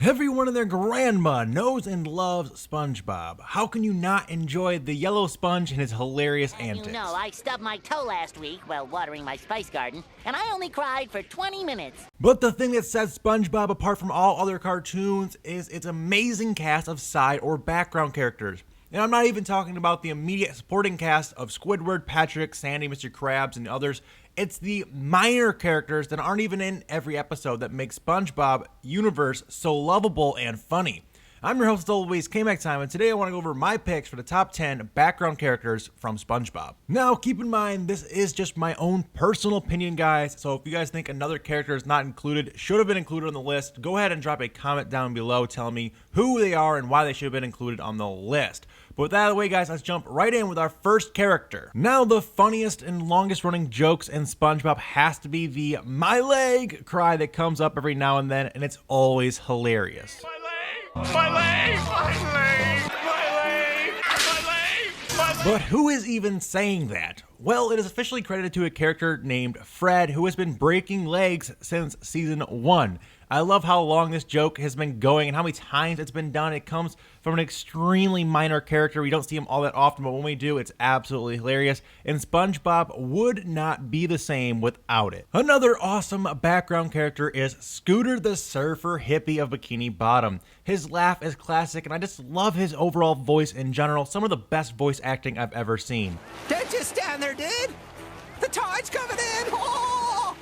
Everyone and their grandma knows and loves SpongeBob. How can you not enjoy the yellow sponge and his hilarious antics? You know, I stubbed my toe last week while watering my spice garden, and I only cried for 20 minutes. But the thing that sets SpongeBob apart from all other cartoons is its amazing cast of side or background characters. And I'm not even talking about the immediate supporting cast of Squidward, Patrick, Sandy, Mr. Krabs, and others. It's the minor characters that aren't even in every episode that make SpongeBob universe so lovable and funny. I'm your host as always, K-Mac Time, and today I want to go over my picks for the top 10 background characters from SpongeBob. Now, keep in mind, this is just my own personal opinion, guys, so if you guys think another character is not included, should have been included on the list, go ahead and drop a comment down below telling me who they are and why they should have been included on the list. But with that out of the way, guys, let's jump right in with our first character. Now, the funniest and longest running jokes in SpongeBob has to be the "my leg" cry that comes up every now and then, and it's always hilarious. My leg! My leg! My leg! My leg! My leg! But who is even saying that? Well, it is officially credited to a character named Fred, who has been breaking legs since season 1. I love how long this joke has been going and how many times it's been done. It comes from an extremely minor character. We don't see him all that often, but when we do, it's absolutely hilarious. And SpongeBob would not be the same without it. Another awesome background character is Scooter the Surfer Hippie of Bikini Bottom. His laugh is classic, and I just love his overall voice in general. Some of the best voice acting I've ever seen. Don't just stand there, dude! The tide's coming in! Oh!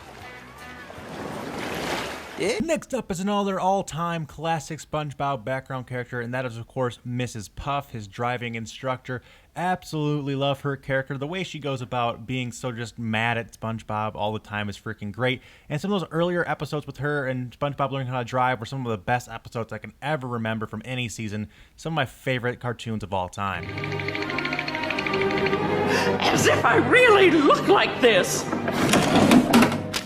Next up is another all-time classic SpongeBob background character, and that is, of course, Mrs. Puff, his driving instructor. Absolutely love her character. The way she goes about being so just mad at SpongeBob all the time is freaking great. And some of those earlier episodes with her and SpongeBob learning how to drive were some of the best episodes I can ever remember from any season. Some of my favorite cartoons of all time. As if I really look like this!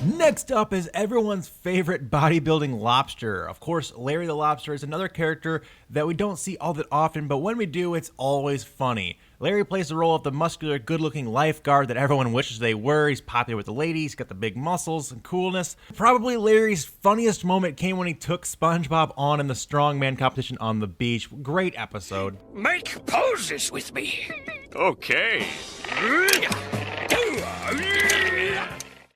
Next up is everyone's favorite bodybuilding Lobster. Of course, Larry the Lobster is another character that we don't see all that often, but when we do, it's always funny. Larry plays the role of the muscular, good-looking lifeguard that everyone wishes they were. He's popular with the ladies, got the big muscles and coolness. Probably Larry's funniest moment came when he took SpongeBob on in the strongman competition on the beach. Great episode. Make poses with me. Okay.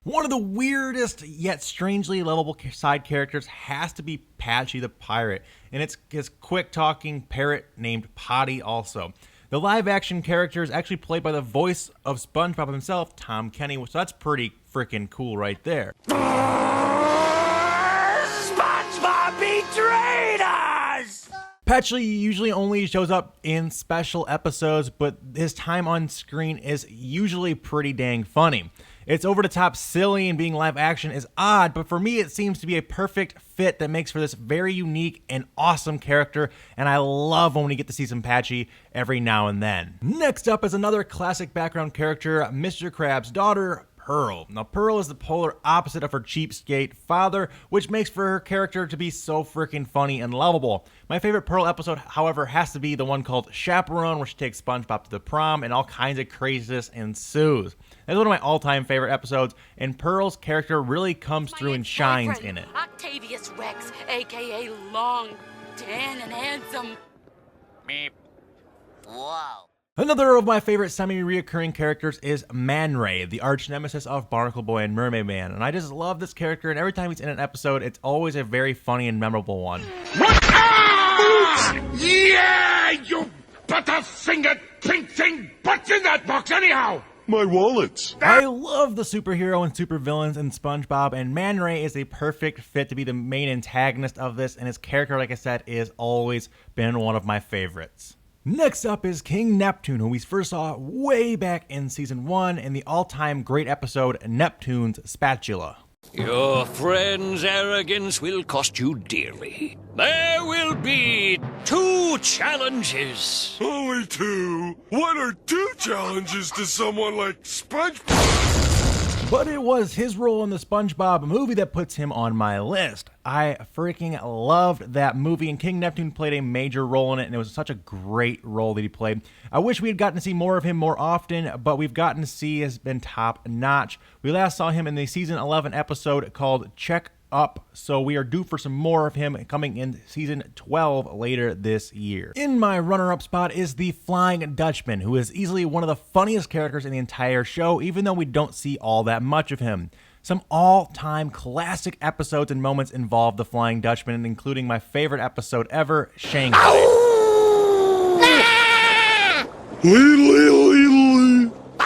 One of the weirdest yet strangely lovable side characters has to be Patchy the Pirate, and it's his quick-talking parrot named Potty also. The live-action character is actually played by the voice of SpongeBob himself, Tom Kenny, so that's pretty freaking cool right there. SpongeBob betrayed us! Patchy usually only shows up in special episodes, but his time on screen is usually pretty dang funny. It's over-the-top silly, and being live action is odd, but for me it seems to be a perfect fit that makes for this very unique and awesome character, and I love when we get to see some Patchy every now and then. Next up is another classic background character, Mr. Krabs' daughter, Pearl. Now, Pearl is the polar opposite of her cheapskate father, which makes for her character to be so freaking funny and lovable. My favorite Pearl episode, however, has to be the one called Chaperone, where she takes SpongeBob to the prom and all kinds of craziness ensues. That's one of my all-time favorite episodes, and Pearl's character really comes through and shines in it. Octavius Rex, a.k.a. Long, Tan, and Handsome. Meep. Whoa. Another of my favorite semi-reoccurring characters is Man Ray, the arch nemesis of Barnacle Boy and Mermaid Man, and I just love this character, and every time he's in an episode, it's always a very funny and memorable one. What? Ah! Yeah, you butterfingered pink thing! What's in that box anyhow? My wallet. I love the superhero and supervillains in SpongeBob, and Man Ray is a perfect fit to be the main antagonist of this, and his character, like I said, is always been one of my favorites. Next up is King Neptune, who we first saw way back in season 1 in the all-time great episode Neptune's Spatula. Your friend's arrogance will cost you dearly. There will be 2 challenges. Only 2? What are 2 challenges to someone like SpongeBob? But it was his role in the SpongeBob movie that puts him on my list. I freaking loved that movie, and King Neptune played a major role in it, and it was such a great role that he played. I wish we had gotten to see more of him more often, but we've gotten to see has been top notch. We last saw him in the season 11 episode called Check up, so we are due for some more of him coming in season 12 later this year. In my runner-up spot is the Flying Dutchman, who is easily one of the funniest characters in the entire show, even though we don't see all that much of him. Some all-time classic episodes and moments involve the Flying Dutchman, including my favorite episode ever, Shanghai.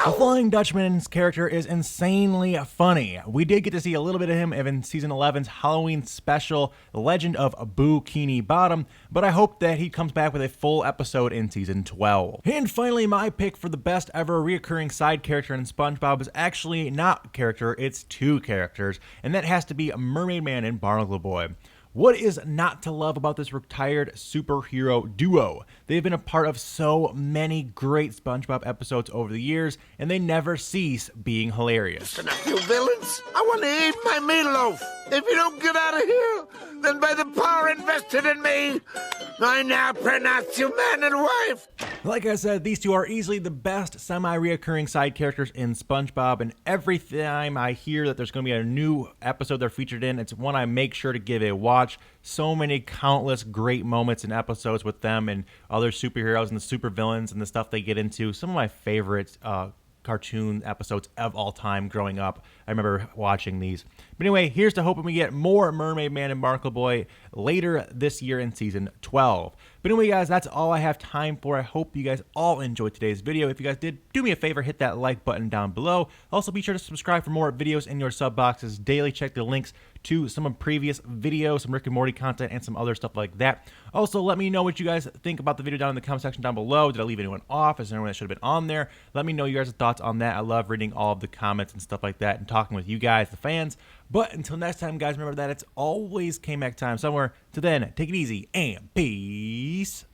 The Flying Dutchman's character is insanely funny. We did get to see a little bit of him in season 11's Halloween special, The Legend of Boo-Kini Bottom, but I hope that he comes back with a full episode in season 12. And finally, my pick for the best ever reoccurring side character in SpongeBob is actually not a character, it's two characters, and that has to be Mermaid Man and Barnacle Boy. What is not to love about this retired superhero duo? They've been a part of so many great SpongeBob episodes over the years, and they never cease being hilarious. Listen up, you villains. I want to eat my meatloaf. If you don't get out of here, then by the power invested in me, I now pronounce you man and wife. Like I said, these two are easily the best semi-reoccurring side characters in SpongeBob, and every time I hear that there's going to be a new episode they're featured in, it's one I make sure to give a watch. So many countless great moments and episodes with them and other superheroes and the supervillains and the stuff they get into. Some of my favorite cartoon episodes of all time growing up. I remember watching these. But anyway, here's to hoping we get more Mermaid Man and Barnacle Boy later this year in season 12. But anyway, guys, that's all I have time for. I hope you guys all enjoyed today's video. If you guys did, do me a favor, hit that like button down below. Also, be sure to subscribe for more videos in your sub boxes daily. Check the links to some of previous videos, some Rick and Morty content, and some other stuff like that. Also, let me know what you guys think about the video down in the comment section down below. Did I leave anyone off? Is there anyone that should have been on there? Let me know you guys' thoughts on that. I love reading all of the comments and stuff like that and talking with you guys, the fans. But until next time, guys, remember that it's always K-Mac time somewhere. Till then, take it easy and peace.